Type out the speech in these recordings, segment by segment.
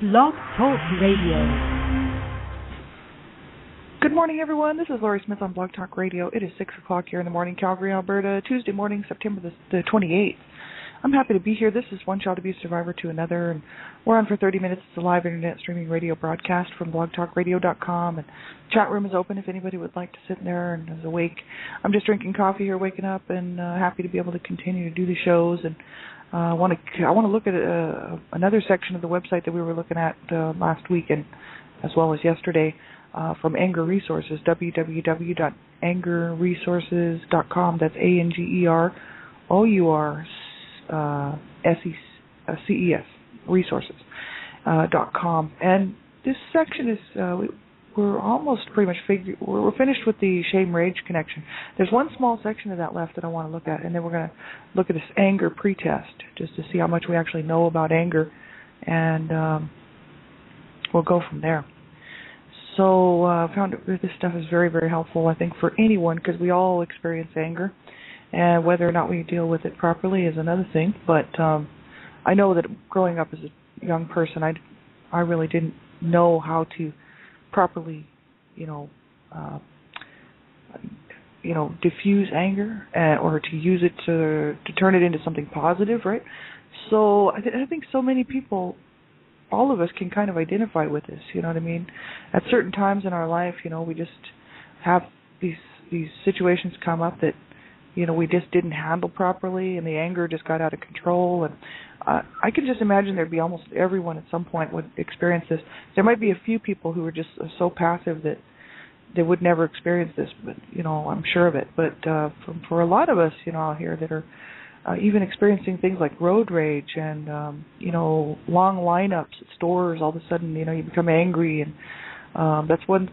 Blog Talk Radio. Good morning, everyone. This is Laurie Smith on Blog Talk Radio. It is 6 o'clock here in the morning, Calgary, Alberta, Tuesday morning, September the 28th. I'm happy to be here. This is One Child Abuse Survivor to Another, and we're on for 30 minutes. It's a live internet streaming radio broadcast from blogtalkradio.com, and the chat room is open if anybody would like to sit in there and is awake. I'm just drinking coffee here, waking up, and happy to be able to continue to do the shows. And I want to look at another section of the website that we were looking at last week and as well as yesterday. From Anger Resources, www.angerresources.com. That's ANGEROURSECES, resources.com. And this section is, we're almost pretty much we're finished with the shame-rage connection. There's one small section of that left that I want to look at, and then we're going to look at this anger pretest, just to see how much we actually know about anger, and we'll go from there. So I found that this stuff is very, very helpful, I think, for anyone, because we all experience anger, and whether or not we deal with it properly is another thing. But I know that growing up as a young person, I really didn't know how to properly, diffuse anger or to use it to turn it into something positive, right? So I think so many people, all of us, can kind of identify with this, you know what I mean? At certain times in our life, we just have these situations come up that, we just didn't handle properly, and the anger just got out of control. And I can just imagine there'd be almost everyone at some point would experience this. There might be a few people who are just so passive that they would never experience this, but, I'm sure of it. But for a lot of us, out here that are even experiencing things like road rage and, long lineups at stores, all of a sudden, you become angry. And that's one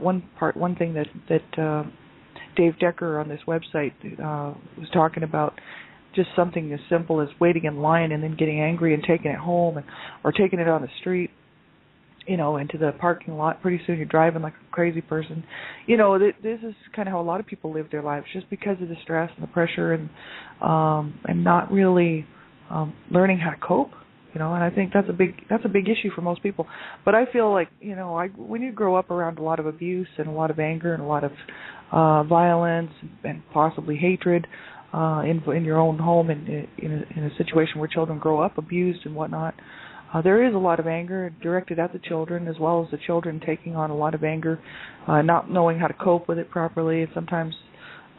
thing that Dave Decker on this website was talking about, just something as simple as waiting in line and then getting angry and taking it home, or taking it on the street, into the parking lot. Pretty soon you're driving like a crazy person. This is kind of how a lot of people live their lives, just because of the stress and the pressure and not really learning how to cope. And I think that's a big issue for most people. But I feel like when you grow up around a lot of abuse and a lot of anger and a lot of violence and possibly hatred in your own home and in a situation where children grow up abused and whatnot. There is a lot of anger directed at the children, as well as the children taking on a lot of anger, not knowing how to cope with it properly, and sometimes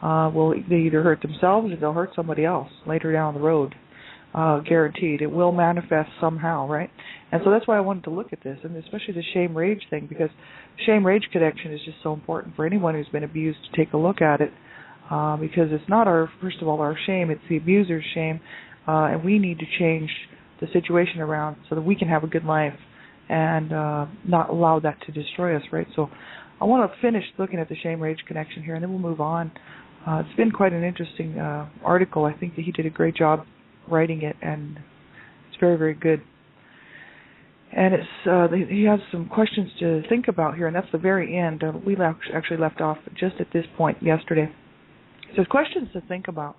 they either hurt themselves or they'll hurt somebody else later down the road. Guaranteed. It will manifest somehow, right? And so that's why I wanted to look at this, and especially the shame-rage thing, because shame-rage connection is just so important for anyone who's been abused to take a look at it, because it's not first of all, our shame, it's the abuser's shame, and we need to change the situation around so that we can have a good life and not allow that to destroy us, right? So I want to finish looking at the shame-rage connection here, and then we'll move on. It's been quite an interesting article. I think that he did a great job writing it, and it's very, very good. And he has some questions to think about here, and that's the very end. We actually left off just at this point yesterday. It says, questions to think about.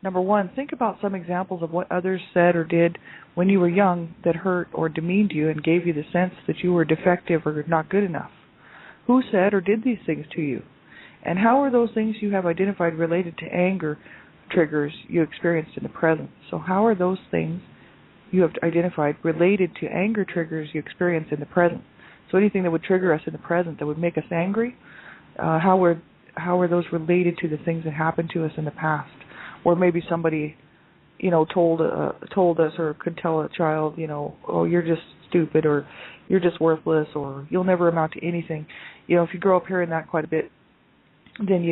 Number one, think about some examples of what others said or did when you were young that hurt or demeaned you and gave you the sense that you were defective or not good enough. Who said or did these things to you? And how are those things you have identified related to anger triggers you experienced in the present? So how are those things you have identified related to anger triggers you experience in the present? So anything that would trigger us in the present that would make us angry, how are those related to the things that happened to us in the past? Or maybe somebody, told us or could tell a child, oh, you're just stupid, or you're just worthless, or you'll never amount to anything. If you grow up hearing that quite a bit, then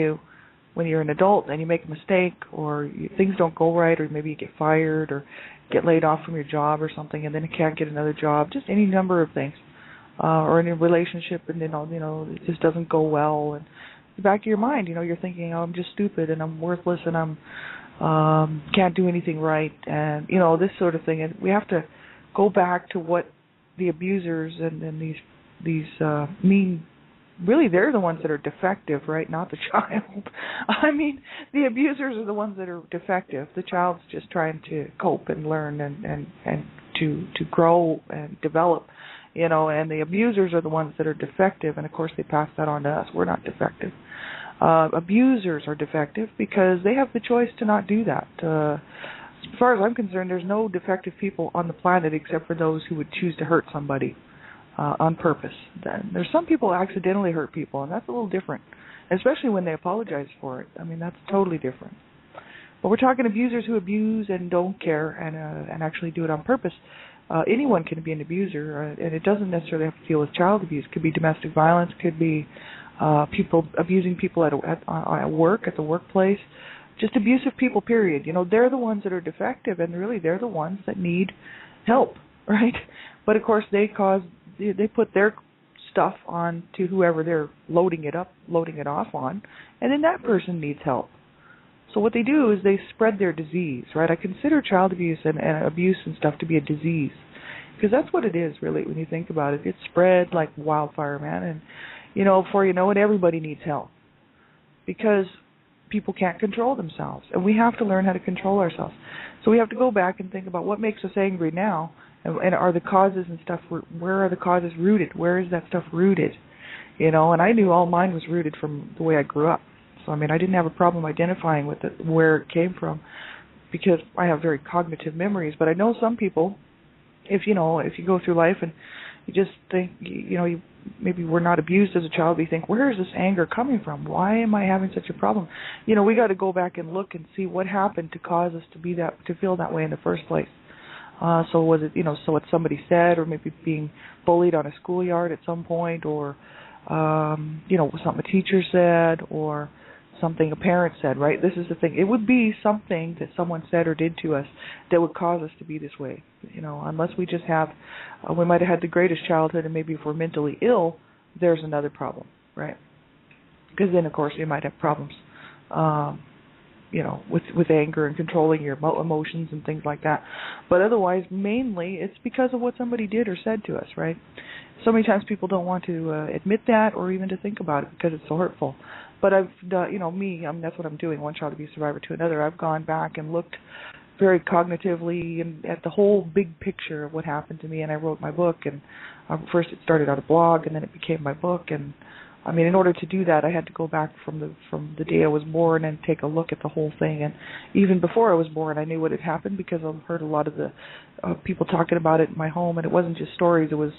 when you're an adult and you make a mistake, or things don't go right, or maybe you get fired or get laid off from your job or something, and then you can't get another job, just any number of things, or in a relationship, and then it just doesn't go well, and in the back of your mind, you're thinking, oh, I'm just stupid and I'm worthless and I'm can't do anything right, and this sort of thing. And we have to go back to what the abusers and these mean. Really, they're the ones that are defective, right? Not the child. I mean, the abusers are the ones that are defective. The child's just trying to cope and learn and to grow and develop. and the abusers are the ones that are defective, and of course they pass that on to us. We're not defective. Abusers are defective because they have the choice to not do that. As far as I'm concerned, there's no defective people on the planet except for those who would choose to hurt somebody on purpose. Then there's some people who accidentally hurt people, and that's a little different, especially when they apologize for it. I mean, that's totally different. But we're talking abusers who abuse and don't care and actually do it on purpose. Anyone can be an abuser, and it doesn't necessarily have to deal with child abuse. It could be domestic violence, could be people abusing people at work, at the workplace, just abusive people, period. They're the ones that are defective, and really they're the ones that need help, right? But of course they put their stuff on to whoever they're loading it off on, and then that person needs help. So what they do is they spread their disease, right? I consider child abuse and abuse and stuff to be a disease, because that's what it is, really, when you think about it. It's spread like wildfire, man, and before you know it, everybody needs help, because people can't control themselves, and we have to learn how to control ourselves. So we have to go back and think about what makes us angry now, and are the causes and stuff, where are the causes rooted? Where is that stuff rooted? And I knew all mine was rooted from the way I grew up. So, I didn't have a problem identifying with it, where it came from, because I have very cognitive memories. But I know some people, if you go through life and you just think, you maybe were not abused as a child, but you think, where is this anger coming from? Why am I having such a problem? We got to go back and look and see what happened to cause us to feel that way in the first place. So was it, what somebody said, or maybe being bullied on a schoolyard at some point, or, something a teacher said, or something a parent said, right? This is the thing. It would be something that someone said or did to us that would cause us to be this way. Unless we just have, we might have had the greatest childhood, and maybe if we're mentally ill, there's another problem, right? Because then, of course, you might have problems, with anger and controlling your emotions and things like that. But otherwise, mainly, it's because of what somebody did or said to us, right? So many times people don't want to admit that or even to think about it because it's so hurtful. But I've done, that's what I'm doing, one child abuse survivor to another. I've gone back and looked very cognitively and at the whole big picture of what happened to me, and I wrote my book. And first it started out a blog, and then it became my book. And in order to do that, I had to go back from the day I was born and take a look at the whole thing. And even before I was born, I knew what had happened because I've heard a lot of the people talking about it in my home, and it wasn't just stories. It was,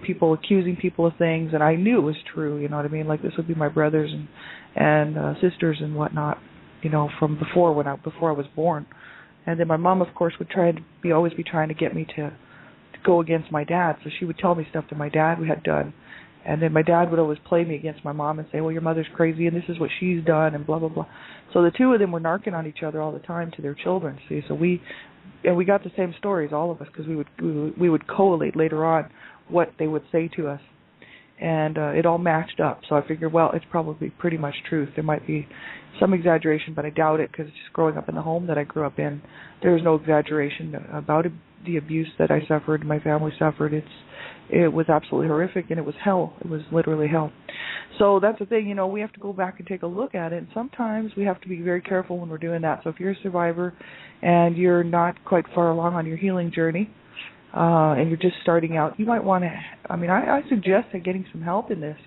people accusing people of things, and I knew it was true. Like this would be my brothers and sisters and whatnot, from before I was born. And then my mom, of course, would always be trying to get me to go against my dad. So she would tell me stuff that my dad had done. And then my dad would always play me against my mom and say, well, your mother's crazy and this is what she's done and blah, blah, blah. So the two of them were narking on each other all the time to their children, see. So we got the same stories, all of us, because we would collate later on what they would say to us. And it all matched up. So I figured, well, it's probably pretty much truth. There might be some exaggeration, but I doubt it, because just growing up in the home that I grew up in, there was no exaggeration about it. The abuse that I suffered, my family suffered, it was absolutely horrific, and it was hell. It was literally hell. So that's the thing, we have to go back and take a look at it, and sometimes we have to be very careful when we're doing that. So if you're a survivor and you're not quite far along on your healing journey, and you're just starting out, you might want to, I suggest getting some help in this,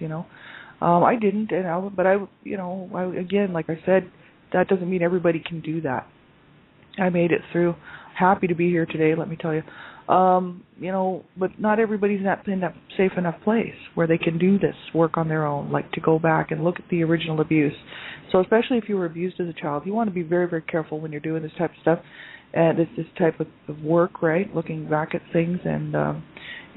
I didn't, but again, like I said, that doesn't mean everybody can do that. I made it through. Happy to be here today, let me tell you. But not everybody's in that safe enough place where they can do this work on their own, like to go back and look at the original abuse. So especially if you were abused as a child, you want to be very, very careful when you're doing this type of stuff, and this type of work, right, looking back at things. And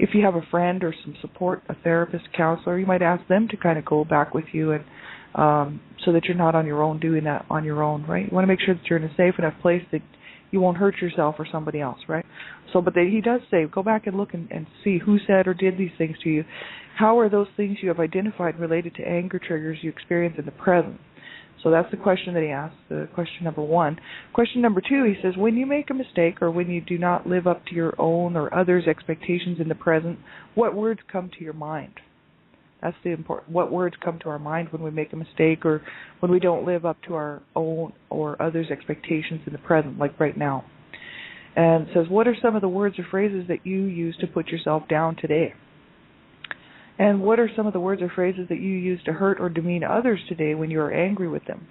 if you have a friend or some support, a therapist, counselor, you might ask them to kind of go back with you, and so that you're not on your own doing that on your own, right? You want to make sure that you're in a safe enough place that you won't hurt yourself or somebody else, right? So, but he does say, go back and look and see who said or did these things to you. How are those things you have identified related to anger triggers you experience in the present? So that's the question that he asks, question number one. Question number two, he says, when you make a mistake or when you do not live up to your own or others' expectations in the present, what words come to your mind? That's the important. What words come to our mind when we make a mistake or when we don't live up to our own or others' expectations in the present, like right now? And it says, what are some of the words or phrases that you use to put yourself down today? And what are some of the words or phrases that you use to hurt or demean others today when you are angry with them?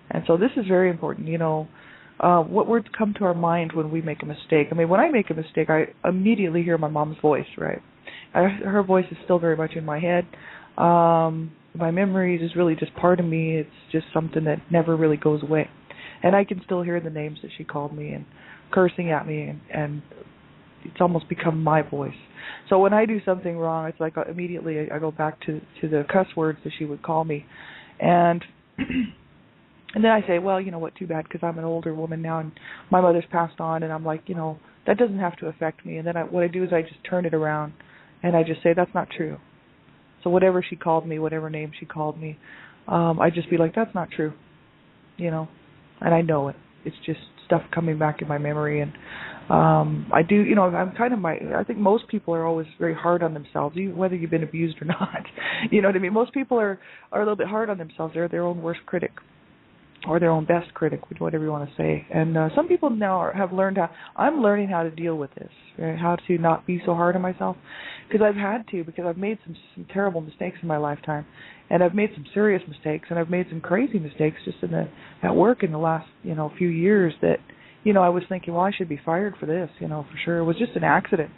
And so this is very important. What words come to our mind when we make a mistake? I mean, when I make a mistake, I immediately hear my mom's voice, right? Her voice is still very much in my head. My memories is really just part of me. It's just something that never really goes away. And I can still hear the names that she called me and cursing at me, and it's almost become my voice. So when I do something wrong, it's like immediately I go back to the cuss words that she would call me. And and then I say, well, you know what, too bad, because I'm an older woman now and my mother's passed on, and I'm like, that doesn't have to affect me. And then what I do is I just turn it around and I just say, that's not true. So whatever she called me, whatever name she called me, I just be like, that's not true, and I know it. It's just stuff coming back in my memory. And I do, I'm kind of I think most people are always very hard on themselves, even whether you've been abused or not. You know what I mean? Most people are a little bit hard on themselves. They're their own worst critic, or their own best critic, whatever you want to say. And some people now have learned I'm learning how to deal with this, right? How to not be so hard on myself, because I've had to, because I've made some terrible mistakes in my lifetime, and I've made some serious mistakes, and I've made some crazy mistakes just at work in the last, few years that, I was thinking, well, I should be fired for this, for sure. It was just an accident,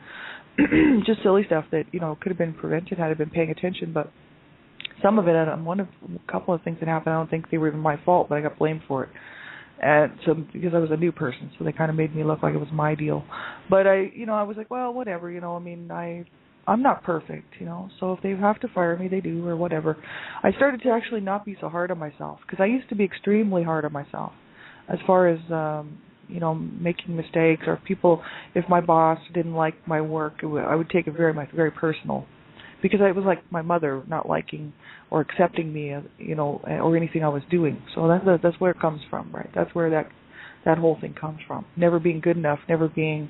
just silly stuff that, could have been prevented had I been paying attention, but some of it, a couple of things that happened, I don't think they were even my fault, but I got blamed for it. And so, because I was a new person, so they kind of made me look like it was my deal. But I was like, well, whatever, I'm not perfect, so if they have to fire me, they do, or whatever. I started to actually not be so hard on myself, because I used to be extremely hard on myself as far as, making mistakes, or if my boss didn't like my work, I would take it very personal. Because it was like my mother not liking or accepting me, or anything I was doing. So that's where it comes from, right? That's where that whole thing comes from. Never being good enough, never being,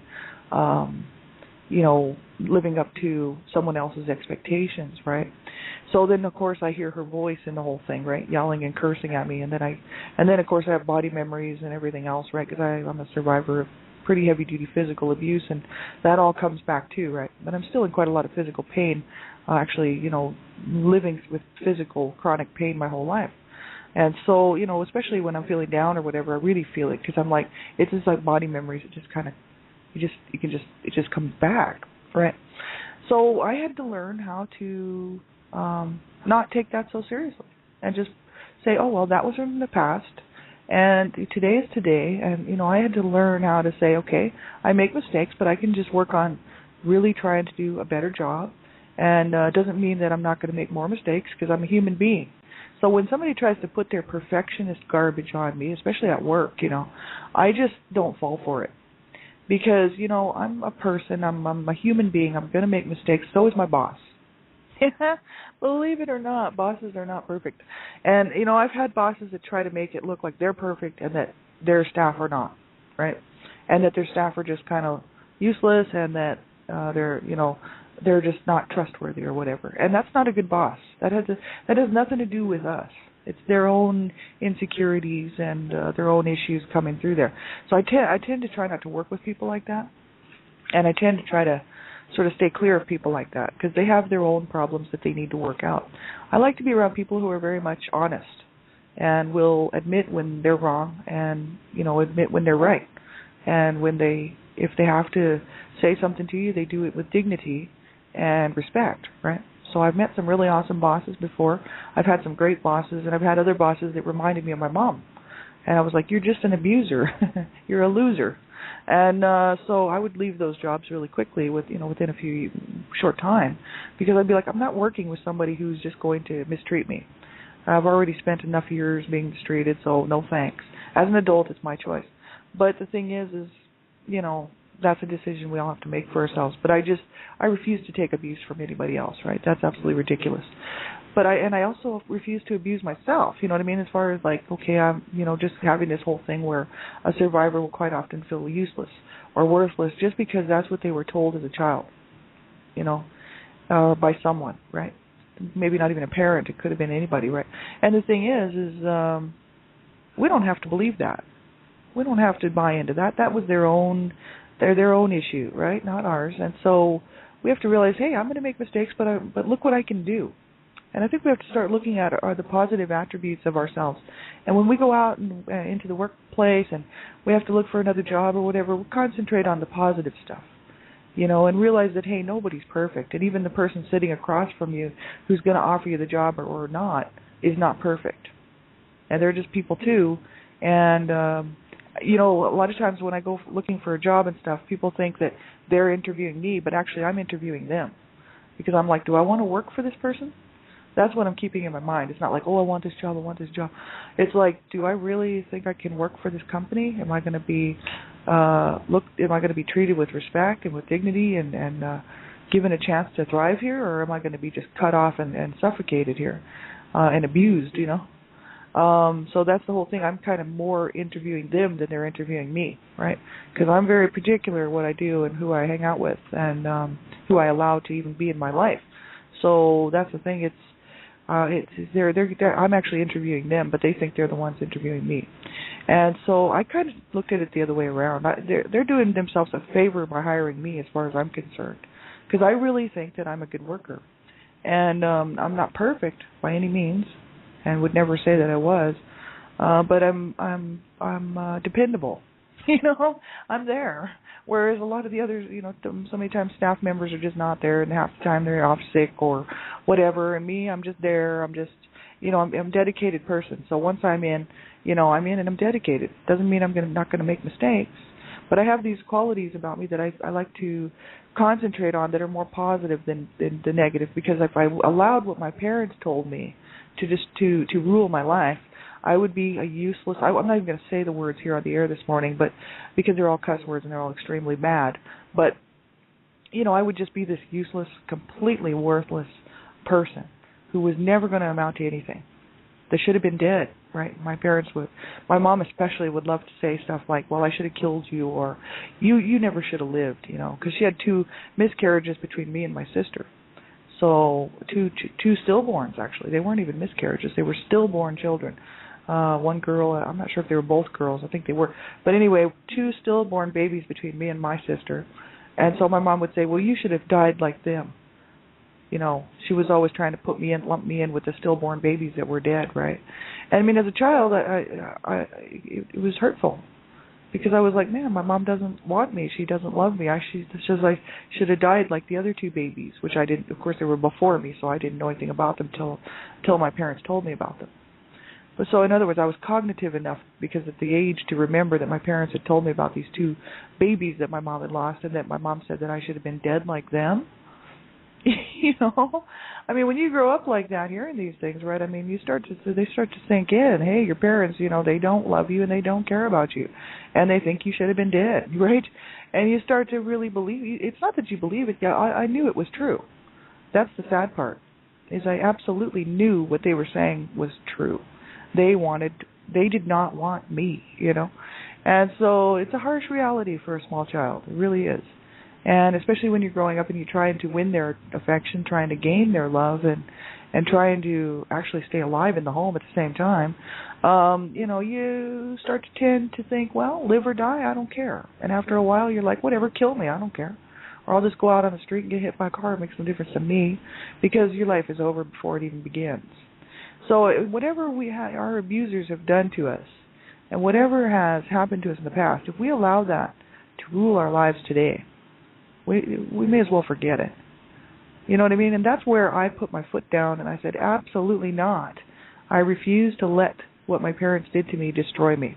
living up to someone else's expectations, right? So then, of course, I hear her voice in the whole thing, right, yelling and cursing at me, and then of course I have body memories and everything else, right? Because I'm a survivor of pretty heavy-duty physical abuse, and that all comes back too, right? But I'm still in quite a lot of physical pain, actually, living with physical chronic pain my whole life. And so, especially when I'm feeling down or whatever, I really feel it, because I'm like, it's just like body memories. It just kind of, it just comes back, right? So I had to learn how to not take that so seriously, and just say, oh, well, that was from the past, and today is today. And, I had to learn how to say, okay, I make mistakes, but I can just work on really trying to do a better job. And it doesn't mean that I'm not going to make more mistakes, because I'm a human being. So when somebody tries to put their perfectionist garbage on me, especially at work, I just don't fall for it. Because, I'm a person, I'm a human being, I'm going to make mistakes, so is my boss. Believe it or not, bosses are not perfect. And, I've had bosses that try to make it look like they're perfect and that their staff are not, right? And that their staff are just kind of useless, and that they're just not trustworthy or whatever. And that's not a good boss. That has nothing to do with us. It's their own insecurities and their own issues coming through there. So I tend to try not to work with people like that, and I tend to try to sort of stay clear of people like that, because they have their own problems that they need to work out. I like to be around people who are very much honest and will admit when they're wrong, and admit when they're right. And if they have to say something to you, they do it with dignity and respect, right? So I've met some really awesome bosses before. I've had some great bosses, and I've had other bosses that reminded me of my mom. And I was like, you're just an abuser. You're a loser. And so I would leave those jobs really quickly within a few short time, because I'd be like, I'm not working with somebody who's just going to mistreat me. I've already spent enough years being mistreated, so no thanks. As an adult, it's my choice. But the thing is that's a decision we all have to make for ourselves. But I refuse to take abuse from anybody else, right? That's absolutely ridiculous. But I also refuse to abuse myself, you know what I mean? As far as like, okay, I'm, just having this whole thing where a survivor will quite often feel useless or worthless just because that's what they were told as a child, by someone, right? Maybe not even a parent. It could have been anybody, right? And the thing is we don't have to believe that. We don't have to buy into that. That was their own issue, right? Not ours. And so we have to realize, hey, I'm going to make mistakes, but look what I can do. And I think we have to start looking at are the positive attributes of ourselves. And when we go out and into the workplace and we have to look for another job or whatever, we'll concentrate on the positive stuff, and realize that, hey, nobody's perfect. And even the person sitting across from you who's going to offer you the job or not is not perfect. And they're just people too. And, a lot of times when I go looking for a job and stuff, people think that they're interviewing me, but actually I'm interviewing them. Because I'm like, do I want to work for this person? That's what I'm keeping in my mind. It's not like, oh, I want this job, I want this job. It's like, do I really think I can work for this company? Am I going to be am I going to be treated with respect and with dignity and given a chance to thrive here, or am I going to be just cut off and suffocated here and abused, So that's the whole thing. I'm kind of more interviewing them than they're interviewing me, right? Because I'm very particular what I do and who I hang out with and who I allow to even be in my life. So that's the thing. I'm actually interviewing them, but they think they're the ones interviewing me. And so I kind of look at it the other way around. They're doing themselves a favor by hiring me as far as I'm concerned, because I really think that I'm a good worker. And I'm not perfect by any means, and would never say that I was, but I'm dependable. I'm there. Whereas a lot of the others, so many times staff members are just not there, and half the time they're off sick or whatever. And me, I'm just there. I'm just, I'm a dedicated person. So once I'm in, I'm in and I'm dedicated. Doesn't mean I'm not going to make mistakes, but I have these qualities about me that I like to concentrate on that are more positive than the negative. Because if I allowed what my parents told me to rule my life, I would be a useless. I'm not even going to say the words here on the air this morning, but because they're all cuss words and they're all extremely bad. But I would just be this useless, completely worthless person who was never going to amount to anything. They should have been dead, right? My parents would. My mom especially would love to say stuff like, "Well, I should have killed you," or "You never should have lived," because she had 2 miscarriages between me and my sister. So two stillborns, actually. They weren't even miscarriages. They were stillborn children. One girl, I'm not sure if they were both girls. I think they were. But anyway, 2 stillborn babies between me and my sister. And so my mom would say, well, you should have died like them. She was always trying to lump me in with the stillborn babies that were dead, right? And I mean, as a child, it was hurtful. Because I was like, man, my mom doesn't want me. She doesn't love me. She says I should have died like the other 2 babies, which I didn't. Of course, they were before me, so I didn't know anything about them till my parents told me about them. But so, in other words, I was cognitive enough because at the age to remember that my parents had told me about these 2 babies that my mom had lost, and that my mom said that I should have been dead like them. I mean, when you grow up like that, hearing these things, right? I mean, they start to sink in. Hey, your parents, they don't love you and they don't care about you, and they think you should have been dead, right? And you start to really believe. It's not that you believe it. Yeah, I knew it was true. That's the sad part, is I absolutely knew what they were saying was true. They did not want me, and so it's a harsh reality for a small child. It really is. And especially when you're growing up and you're trying to win their affection, trying to gain their love, and trying to actually stay alive in the home at the same time, you start to tend to think, well, live or die, I don't care. And after a while, you're like, whatever, kill me, I don't care. Or I'll just go out on the street and get hit by a car. It makes no difference to me, because your life is over before it even begins. So whatever our abusers have done to us, and whatever has happened to us in the past, if we allow that to rule our lives today, we may as well forget it. You know what I mean? And that's where I put my foot down and I said, absolutely not. I refuse to let what my parents did to me destroy me,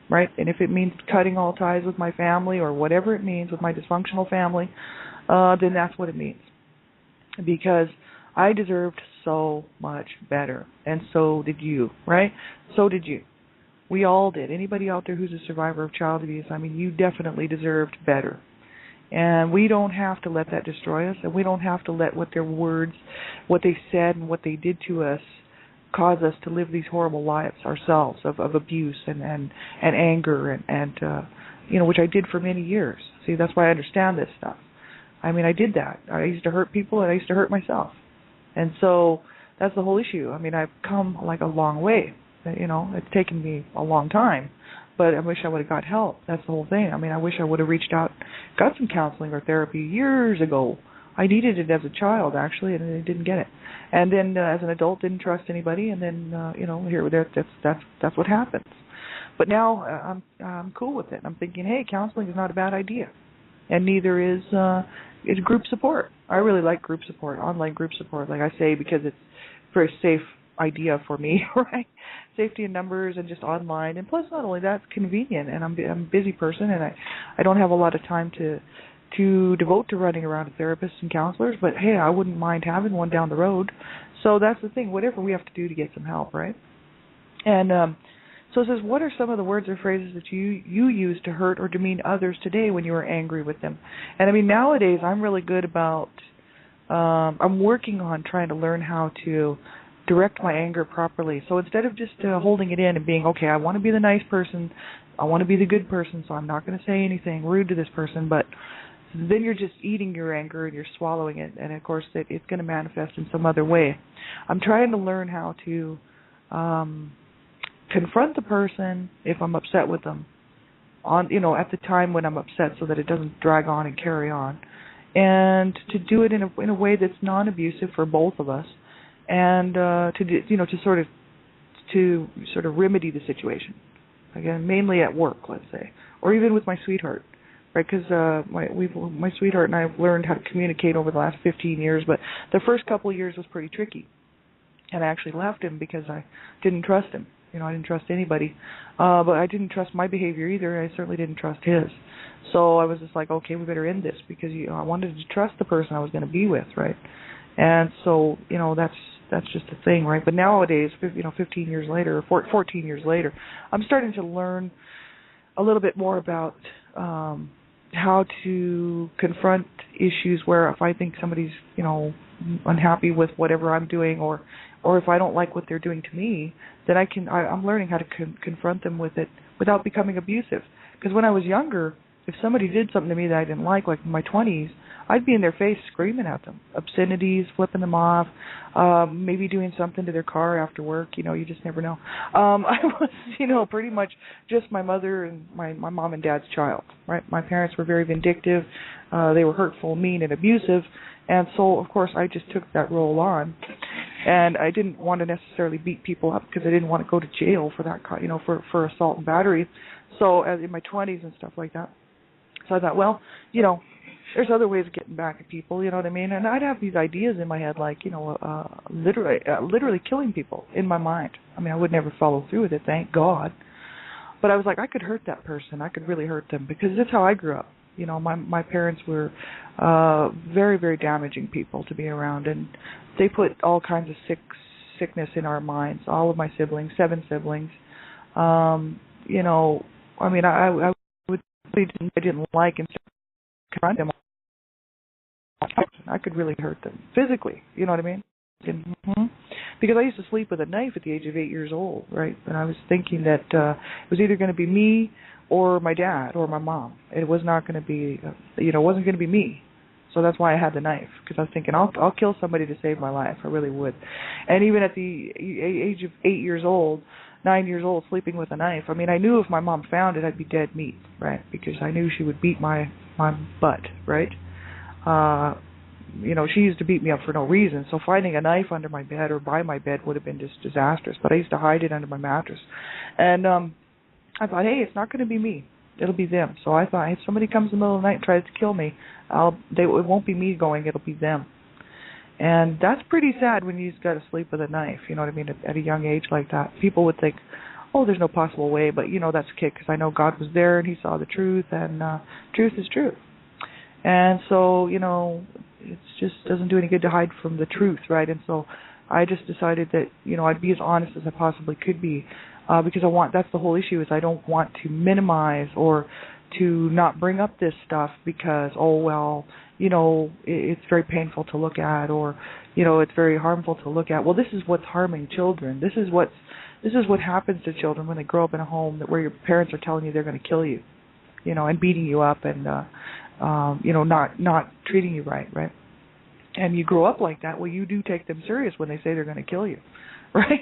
right? And if it means cutting all ties with my family or whatever it means with my dysfunctional family, then that's what it means. Because I deserved so much better, and so did you, right? So did you. We all did. Anybody out there who's a survivor of child abuse, I mean, you definitely deserved better. And we don't have to let that destroy us, and we don't have to let what their words, what they said and what they did to us cause us to live these horrible lives ourselves of abuse and anger and which I did for many years. See, that's why I understand this stuff. I mean, I did that. I used to hurt people and I used to hurt myself. And so that's the whole issue. I mean, I've come like a long way. It's taken me a long time. But I wish I would have got help. That's the whole thing. I mean, I wish I would have reached out, got some counseling or therapy years ago I needed it as a child, actually, and I didn't get it. And then as an adult, didn't trust anybody, and then here that's what happens. But now I'm cool with it. I'm thinking, hey, counseling is not a bad idea, and neither is group support. I really like group support, online group support, like I say, because it's a very safe idea for me, right? Safety in numbers and just online, and plus not only that, it's convenient. And I'm a busy person, and I don't have a lot of time to devote to running around to therapists and counselors. But hey, I wouldn't mind having one down the road. So that's the thing. Whatever we have to do to get some help, right? And so it says, what are some of the words or phrases that you use to hurt or demean others today when you are angry with them? And I mean, nowadays I'm really good about, I'm working on trying to learn how to direct my anger properly. So instead of just holding it in and being, okay, I want to be the nice person, I want to be the good person, so I'm not going to say anything rude to this person, but then you're just eating your anger and you're swallowing it, and of course it's going to manifest in some other way. I'm trying to learn how to confront the person if I'm upset with them at the time when I'm upset, so that it doesn't drag on and carry on, and to do it in a way that's non-abusive for both of us, and to sort of remedy the situation. Again, mainly at work, let's say, or even with my sweetheart, right? Because my sweetheart and I have learned how to communicate over the last 15 years, but the first couple of years was pretty tricky, and I actually left him because I didn't trust him. I didn't trust anybody, but I didn't trust my behavior either. I certainly didn't trust his. So I was just like, okay, we better end this, because I wanted to trust the person I was going to be with, right? And so that's just a thing, right? But nowadays, 15 years later, or 14 years later, I'm starting to learn a little bit more about how to confront issues where if I think somebody's, unhappy with whatever I'm doing, or if I don't like what they're doing to me, then I'm learning how to confront them with it without becoming abusive. Because when I was younger, if somebody did something to me that I didn't like in my 20s, I'd be in their face screaming at them, obscenities, flipping them off, maybe doing something to their car after work. You just never know. I was, pretty much just my mother and my mom and dad's child, right? My parents were very vindictive. They were hurtful, mean, and abusive. And so, of course, I just took that role on. And I didn't want to necessarily beat people up because I didn't want to go to jail for that, for assault and battery. So in my 20s and stuff like that. So I thought, well, there's other ways of getting back at people, you know what I mean? And I'd have these ideas in my head, like, literally killing people in my mind. I mean, I would never follow through with it, thank God. But I was like, I could hurt that person. I could really hurt them, because that's how I grew up. My parents were very, very damaging people to be around, and they put all kinds of sickness in our minds. All of my siblings, 7 siblings. I mean, I didn't like and confront them. I could really hurt them physically. You know what I mean? Mm-hmm. Because I used to sleep with a knife at the age of 8 years old, right? And I was thinking that it was either going to be me or my dad or my mom. It was not going to be, it wasn't going to be me. So that's why I had the knife, because I was thinking, I'll kill somebody to save my life. I really would. And even at the age of 8 years old, 9 years old, sleeping with a knife, I mean, I knew if my mom found it, I'd be dead meat, right? Because I knew she would beat my butt, right? She used to beat me up for no reason. So finding a knife under my bed or by my bed would have been just disastrous. But I used to hide it under my mattress. And I thought, hey, it's not going to be me. It'll be them. So I thought, if somebody comes in the middle of the night and tries to kill me, it won't be me going, it'll be them. And that's pretty sad when you just got to sleep with a knife, you know what I mean, at a young age like that. People would think, oh, there's no possible way, but, that's a kick, because I know God was there and he saw the truth, and truth is truth. And so, it just doesn't do any good to hide from the truth, right? And so I just decided that, I'd be as honest as I possibly could be, because that's the whole issue, is I don't want to minimize or to not bring up this stuff because, it's very painful to look at, or, it's very harmful to look at. Well, this is what's harming children. This is what happens to children when they grow up in a home where your parents are telling you they're going to kill you, and beating you up, and not treating you right. And you grow up like that. Well, you do take them serious when they say they're going to kill you, right?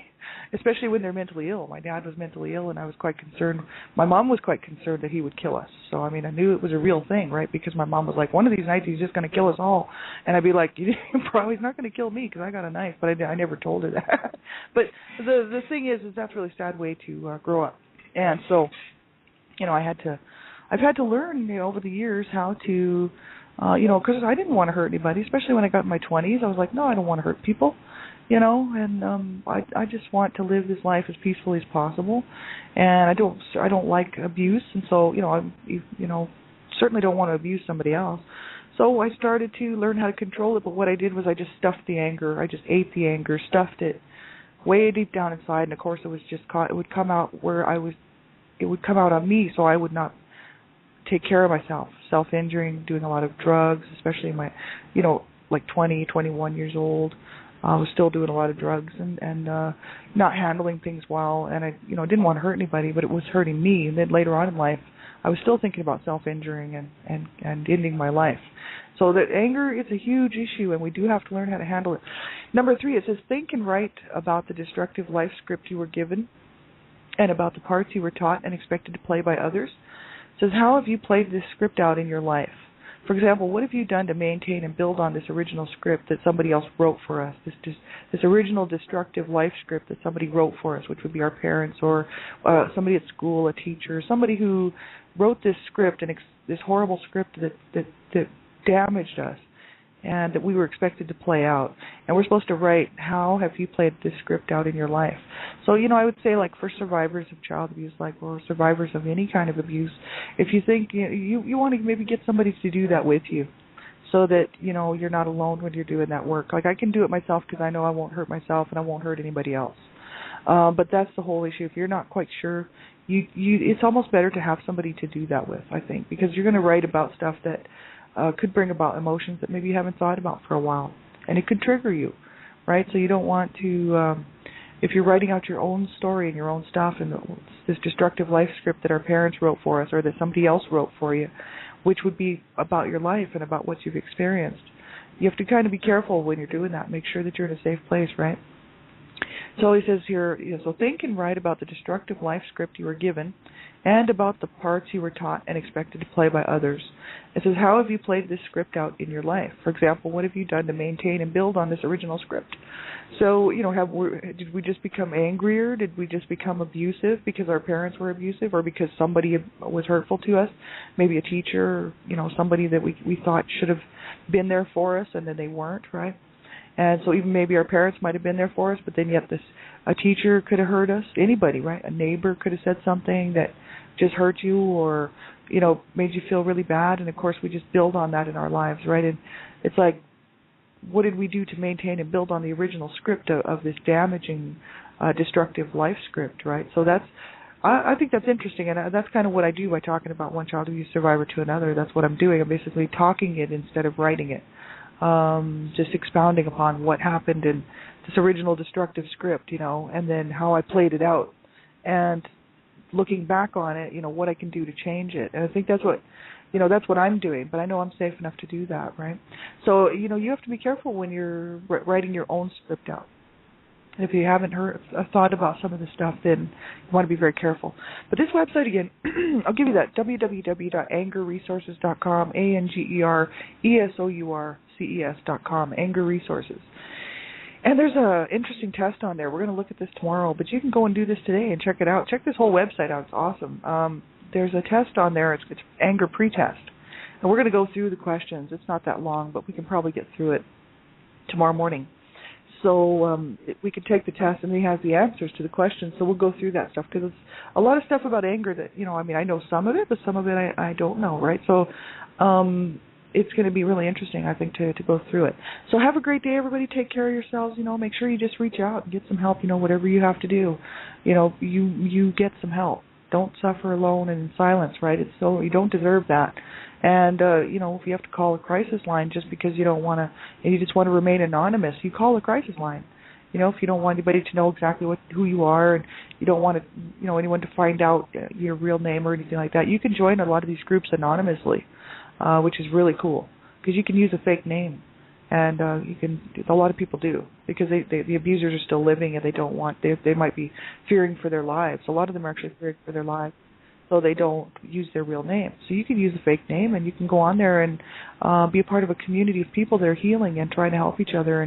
especially when they're mentally ill. My dad was mentally ill, and I was quite concerned. My mom was quite concerned that he would kill us. So, I mean, I knew it was a real thing, right? Because my mom was like, one of these nights he's just going to kill us all. And I'd be like, he's not going to kill me because I got a knife. But I never told her that. But the thing is that's a really sad way to grow up. And so, you know, I've had to learn, you know, over the years how to, you know, because I didn't want to hurt anybody, especially when I got in my 20s. I was like, no, I don't want to hurt people, you know, and I just want to live this life as peacefully as possible, and I don't like abuse, and so, you know, I certainly don't want to abuse somebody else. So I started to learn how to control it, but what I did was I just stuffed the anger. I just ate the anger, stuffed it way deep down inside, and of course it would come out it would come out on me, so I would not take care of myself, self-injuring, doing a lot of drugs, especially in my, you know, like 20, 21 years old. I was still doing a lot of drugs and not handling things well, and I, you know, didn't want to hurt anybody, but it was hurting me. And then later on in life, I was still thinking about self-injuring and ending my life. So that anger is a huge issue, and we do have to learn how to handle it. Number 3, it says, think and write about the destructive life script you were given and about the parts you were taught and expected to play by others. It says, how have you played this script out in your life? For example, what have you done to maintain and build on this original script that somebody else wrote for us, this original destructive life script that somebody wrote for us, which would be our parents or somebody at school, a teacher, somebody who wrote this script, and this horrible script that damaged us and that we were expected to play out. And we're supposed to write, how have you played this script out in your life? So, you know, I would say, like, for survivors of child abuse, like, or survivors of any kind of abuse, if you think you want to maybe get somebody to do that with you so that, you know, you're not alone when you're doing that work. Like, I can do it myself because I know I won't hurt myself and I won't hurt anybody else. But that's the whole issue. If you're not quite sure, it's almost better to have somebody to do that with, I think, because you're going to write about stuff that could bring about emotions that maybe you haven't thought about for a while, and it could trigger you, right? So you don't want to, if you're writing out your own story and your own stuff and this destructive life script that our parents wrote for us or that somebody else wrote for you, which would be about your life and about what you've experienced, you have to kind of be careful when you're doing that. Make sure that you're in a safe place, right? So he says here, so think and write about the destructive life script you were given and about the parts you were taught and expected to play by others. It says, how have you played this script out in your life? For example, what have you done to maintain and build on this original script? So, you know, did we just become angrier? Did we just become abusive because our parents were abusive or because somebody was hurtful to us? Maybe a teacher, or, you know, somebody that we thought should have been there for us and then they weren't, right? And so even maybe our parents might have been there for us, but then yet a teacher could have hurt us. Anybody, right? A neighbor could have said something that just hurt you or, you know, made you feel really bad. And, of course, we just build on that in our lives, right? And it's like, what did we do to maintain and build on the original script of this damaging, destructive life script, right? So I think that's interesting, and that's kind of what I do by talking about one child abuse survivor to another. That's what I'm doing. I'm basically talking it instead of writing it. Just expounding upon what happened in this original destructive script, you know, and then how I played it out, and looking back on it, you know, what I can do to change it. And I think that's what I'm doing, but I know I'm safe enough to do that, right? So, you know, you have to be careful when you're writing your own script out. If you haven't thought about some of this stuff, then you want to be very careful. But this website, again, I'll give you that, www.angerresources.com, ANGERESOURCES.com, Anger Resources. And there's an interesting test on there. We're going to look at this tomorrow, but you can go and do this today and check it out. Check this whole website out. It's awesome. There's a test on there. It's Anger Pretest. And we're going to go through the questions. It's not that long, but we can probably get through it tomorrow morning. So we can take the test, and he has the answers to the questions. So we'll go through that stuff, because it's a lot of stuff about anger that, you know, I mean, I know some of it, but some of it I don't know, right? So it's going to be really interesting, I think, to go through it. So have a great day, everybody. Take care of yourselves. You know, make sure you just reach out and get some help. You know, whatever you have to do, you know, you get some help. Don't suffer alone and in silence, right? You don't deserve that. And, you know, if you have to call a crisis line just because you don't want to, and you just want to remain anonymous, you call a crisis line. You know, if you don't want anybody to know exactly who you are, and you don't want anyone to find out your real name or anything like that, you can join a lot of these groups anonymously, which is really cool, because you can use a fake name. and a lot of people do, because the abusers are still living, and they might be fearing for their lives. A lot of them are actually fearing for their lives, so they don't use their real name. So you can use a fake name, and you can go on there and be a part of a community of people that are healing and trying to help each other.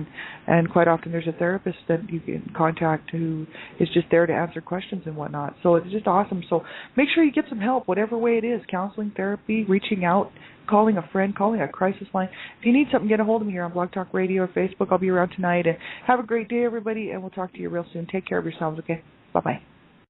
And quite often there's a therapist that you can contact who is just there to answer questions and whatnot. So it's just awesome. So make sure you get some help, whatever way it is, counseling, therapy, reaching out, calling a friend, calling a crisis line. If you need something, get a hold of me here on Blog Talk Radio or Facebook. I'll be around tonight. And have a great day, everybody, and we'll talk to you real soon. Take care of yourselves, okay? Bye-bye.